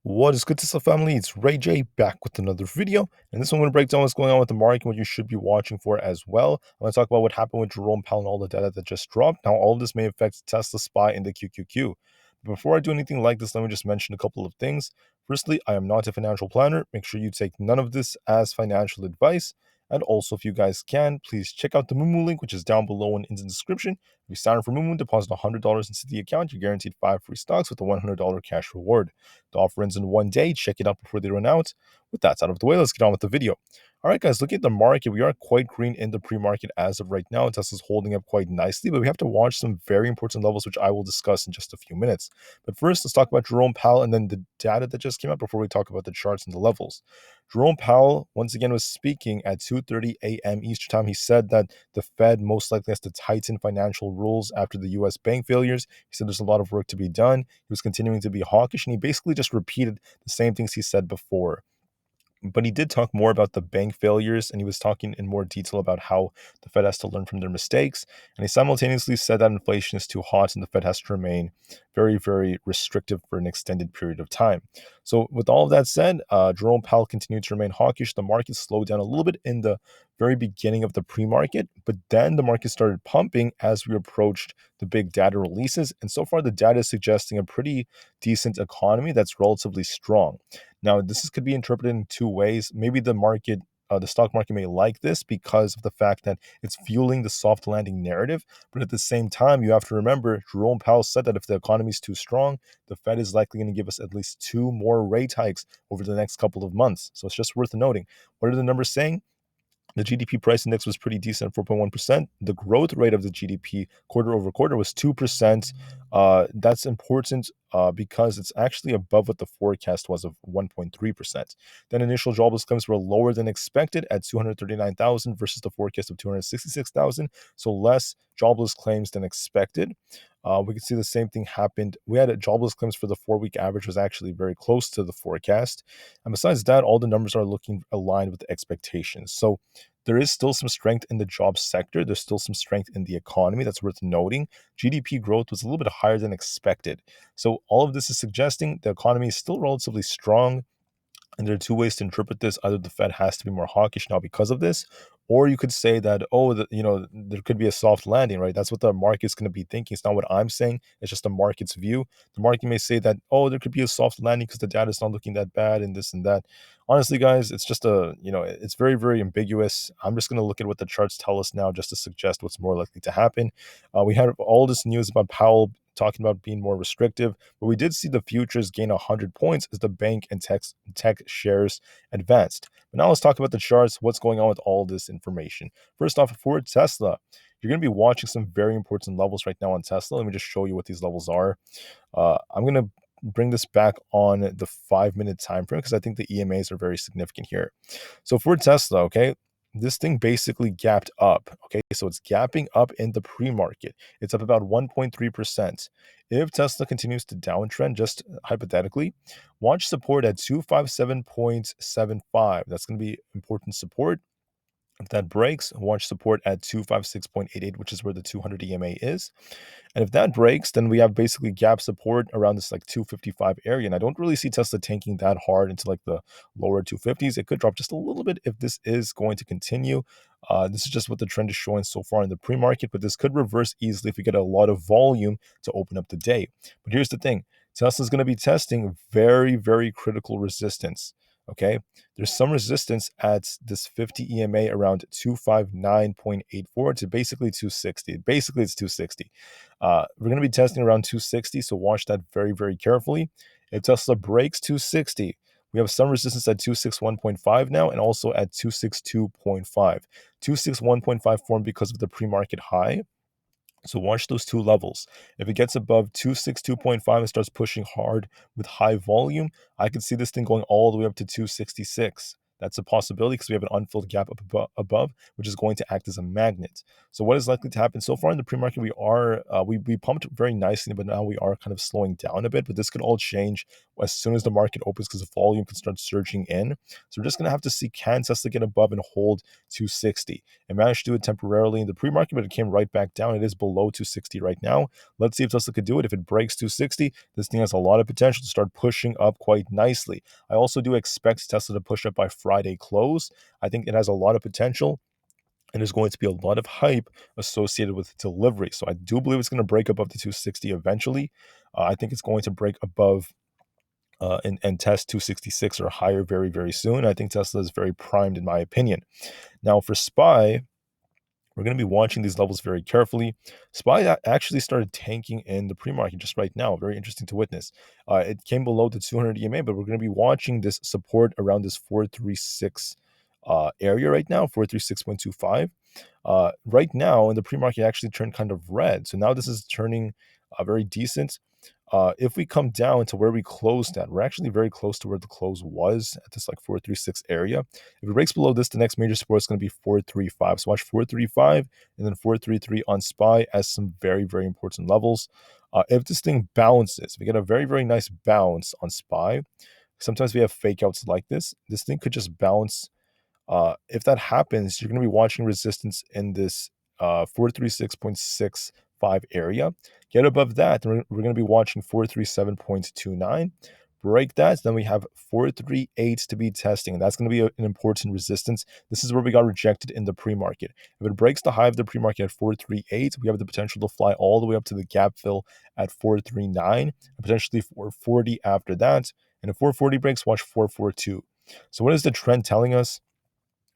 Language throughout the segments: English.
What is good, Tsla family? It's Ray J back with another video. And this one, I'm going to break down what's going on with the market, what you should be watching for as well. I'm going to talk about what happened with Jerome Powell and all the data that just dropped. Now, all of this may affect Tesla SPY and the QQQ. But before I do anything like this, let me just mention a couple of things. Firstly, I am not a financial planner. Make sure you take none of this as financial advice. And also, if you guys can, please check out the Moomoo link, which is down below and in the description. If you sign up for Moomoo, deposit $100 into the account, you're guaranteed 5 free stocks with a $100 cash reward. The offer ends in one day. Check it out before they run out. With that out of the way, let's get on with the video. All right, guys, looking at the market, we are quite green in the pre-market as of right now. Tesla's holding up quite nicely, but we have to watch some very important levels, which I will discuss in just a few minutes. But first, let's talk about Jerome Powell and then the data that just came out before we talk about the charts and the levels. Jerome Powell, once again, was speaking at 2:30 a.m. Eastern Time. He said that the Fed most likely has to tighten financial rules after the U.S. bank failures. He said there's a lot of work to be done. He was continuing to be hawkish, and he basically just repeated the same things he said before. But he did talk more about the bank failures, and he was talking in more detail about how the Fed has to learn from their mistakes. And he simultaneously said that inflation is too hot and the Fed has to remain very, very restrictive for an extended period of time. So, with all of that said, Jerome Powell continued to remain hawkish. The market slowed down a little bit in the very beginning of the pre-market, but then the market started pumping as we approached the big data releases. And so far, the data is suggesting a pretty decent economy that's relatively strong. Now, could be interpreted in two ways. Maybe the stock market may like this because of the fact that it's fueling the soft landing narrative. But at the same time, you have to remember Jerome Powell said that if the economy is too strong, the Fed is likely going to give us at least two more rate hikes over the next couple of months. So it's just worth noting. What are the numbers saying? The GDP price index was pretty decent, 4.1%. The growth rate of the GDP quarter over quarter was 2%. That's important because it's actually above what the forecast was of 1.3%. Then initial jobless claims were lower than expected at 239,000 versus the forecast of 266,000. So less jobless claims than expected. We can see the same thing happened. We had jobless claims for the 4-week average was actually very close to the forecast. And besides that, all the numbers are looking aligned with the expectations. So there is still some strength in the job sector. There's still some strength in the economy. That's worth noting. GDP growth was a little bit higher than expected. So all of this is suggesting the economy is still relatively strong. And there are two ways to interpret this. Either the Fed has to be more hawkish now because of this, or you could say that, there could be a soft landing, right? That's what the market's going to be thinking. It's not what I'm saying. It's just the market's view. The market may say that, oh, there could be a soft landing because the data is not looking that bad and this and that. Honestly, guys, it's just it's very, very ambiguous. I'm just going to look at what the charts tell us now just to suggest what's more likely to happen. We had all this news about Powell talking about being more restrictive, but we did see the futures gain 100 points as the bank and tech shares advanced. But now let's talk about the charts, what's going on with all this information. First off, for Tesla, you're going to be watching some very important levels right now on Tesla. Let me just show you what these levels are. I'm going to bring this back on the 5-minute time frame because I think the EMAs are very significant here. So for Tesla, okay, this thing basically gapped up. Okay, so it's gapping up in the pre-market. It's up about 1.3%. If Tesla continues to downtrend, just hypothetically, watch support at 257.75. That's going to be important support. If that breaks, watch support at 256.88, which is where the 200 EMA is. And if that breaks, then we have basically gap support around this like 255 area. And I don't really see Tesla tanking that hard into like the lower 250s. It could drop just a little bit if this is going to continue. This is just what the trend is showing so far in the pre-market, but this could reverse easily if we get a lot of volume to open up the day. But here's the thing. Tesla's going to be testing very, very critical resistance. Okay, there's some resistance at this 50 EMA around 259.84 to basically 260. Basically, it's 260. We're going to be testing around 260, so watch that very, very carefully. If Tesla breaks 260, we have some resistance at 261.5 now and also at 262.5. 261.5 formed because of the pre-market high. So watch those two levels. If it gets above 262.5 and starts pushing hard with high volume, I could see this thing going all the way up to 266. That's a possibility because we have an unfilled gap up above, which is going to act as a magnet. So what is likely to happen so far in the pre-market? We pumped very nicely, but now we are kind of slowing down a bit. But this could all change as soon as the market opens because the volume can start surging in. So we're just going to have to see, can Tesla get above and hold 260? It managed to do it temporarily in the pre-market, but it came right back down. It is below 260 right now. Let's see if Tesla could do it. If it breaks 260, this thing has a lot of potential to start pushing up quite nicely. I also do expect Tesla to push up by Friday close. I think it has a lot of potential, and there's going to be a lot of hype associated with delivery. So I do believe it's going to break above the 260 eventually. I think it's going to break above and test 266 or higher very, very soon. I think Tesla is very primed in my opinion. Now for SPY, we're going to be watching these levels very carefully. SPY actually started tanking in the pre-market just right now. Very interesting to witness. It came below the 200 EMA, but we're going to be watching this support around this 436 area right now, 436.25. Right now in the pre-market actually turned kind of red. So now this is turning very decent. If we come down to where we closed at, we're actually very close to where the close was at this like 436 area. If it breaks below this, the next major support is going to be 435. So watch 435 and then 433 on SPY as some very, very important levels. If this thing bounces, we get a very, very nice bounce on SPY. Sometimes we have fake outs like this. This thing could just bounce. If that happens, you're going to be watching resistance in this 436.65 area. Get above that, then we're going to be watching 437.29. Break that, then we have 438 to be testing, and that's going to be an important resistance. This is where we got rejected in the pre-market. If it breaks the high of the pre-market at 438, we have the potential to fly all the way up to the gap fill at 439, and potentially 440 after that. And if 440 breaks, watch 442. So what is the trend telling us?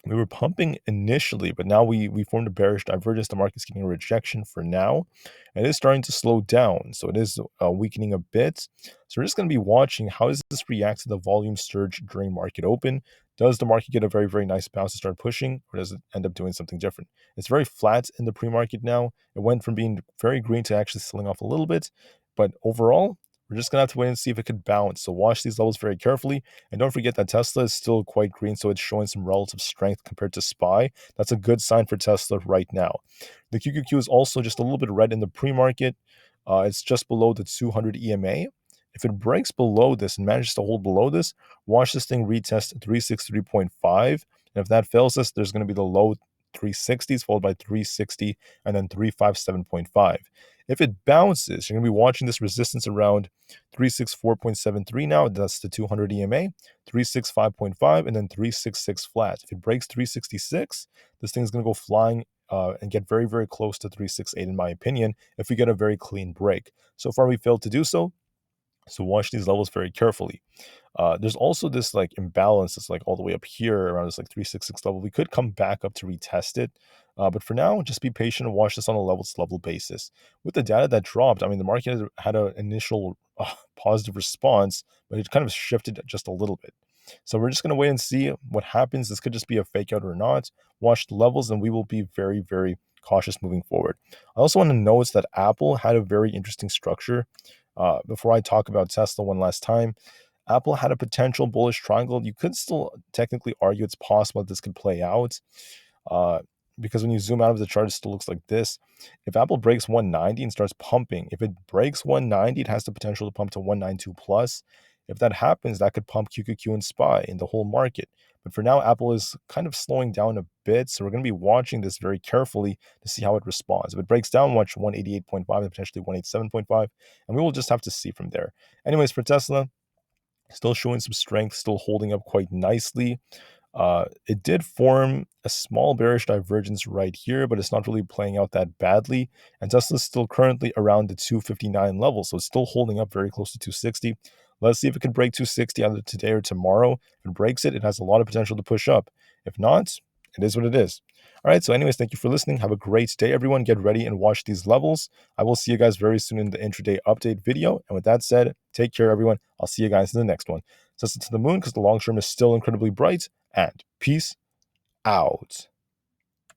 We were pumping initially, but now we formed a bearish divergence. The market's getting a rejection for now. And it is starting to slow down. So it is weakening a bit. So we're just going to be watching how does this react to the volume surge during market open. Does the market get a very, very nice bounce to start pushing, or does it end up doing something different? It's very flat in the pre-market now. It went from being very green to actually selling off a little bit. But overall, we're just going to have to wait and see if it could bounce. So watch these levels very carefully. And don't forget that Tesla is still quite green, so it's showing some relative strength compared to SPY. That's a good sign for Tesla right now. The QQQ is also just a little bit red in the pre-market. It's just below the 200 EMA. If it breaks below this and manages to hold below this, watch this thing retest 363.5. And if that fails us, there's going to be the low 360s followed by 360 and then 357.5. If it bounces, you're going to be watching this resistance around 364.73 now. That's the 200 EMA, 365.5, and then 366 flat. If it breaks 366, this thing is going to go flying and get very, very close to 368 in my opinion if we get a very clean break. So far, we failed to do so. So watch these levels very carefully. There's also this like imbalance that's like all the way up here around this like 366 level. We could come back up to retest it. But for now, just be patient and watch this on a level basis. With the data that dropped, I mean, the market had an initial positive response, but it kind of shifted just a little bit. So we're just going to wait and see what happens. This could just be a fake out or not. Watch the levels and we will be very, very cautious moving forward. I also want to note that Aapl had a very interesting structure. Before I talk about Tesla one last time, Aapl had a potential bullish triangle. You could still technically argue it's possible that this could play out because when you zoom out of the chart, it still looks like this. If Aapl breaks 190 and starts pumping, if it breaks 190, it has the potential to pump to 192 plus. If that happens, that could pump QQQ and SPY in the whole market. But for now, Aapl is kind of slowing down a bit. So we're going to be watching this very carefully to see how it responds. If it breaks down, watch 188.5 and potentially 187.5. And we will just have to see from there. Anyways, for Tesla, still showing some strength, still holding up quite nicely. It did form a small bearish divergence right here, but it's not really playing out that badly. And Tesla's still currently around the 259 level, so it's still holding up very close to 260. Let's see if it can break 260 either today or tomorrow. If it breaks it, it has a lot of potential to push up. If not, it is what it is. All right, so anyways, thank you for listening. Have a great day, everyone. Get ready and watch these levels. I will see you guys very soon in the intraday update video. And with that said, take care, everyone. I'll see you guys in the next one. Tesla to the moon because the long term is still incredibly bright. And peace out.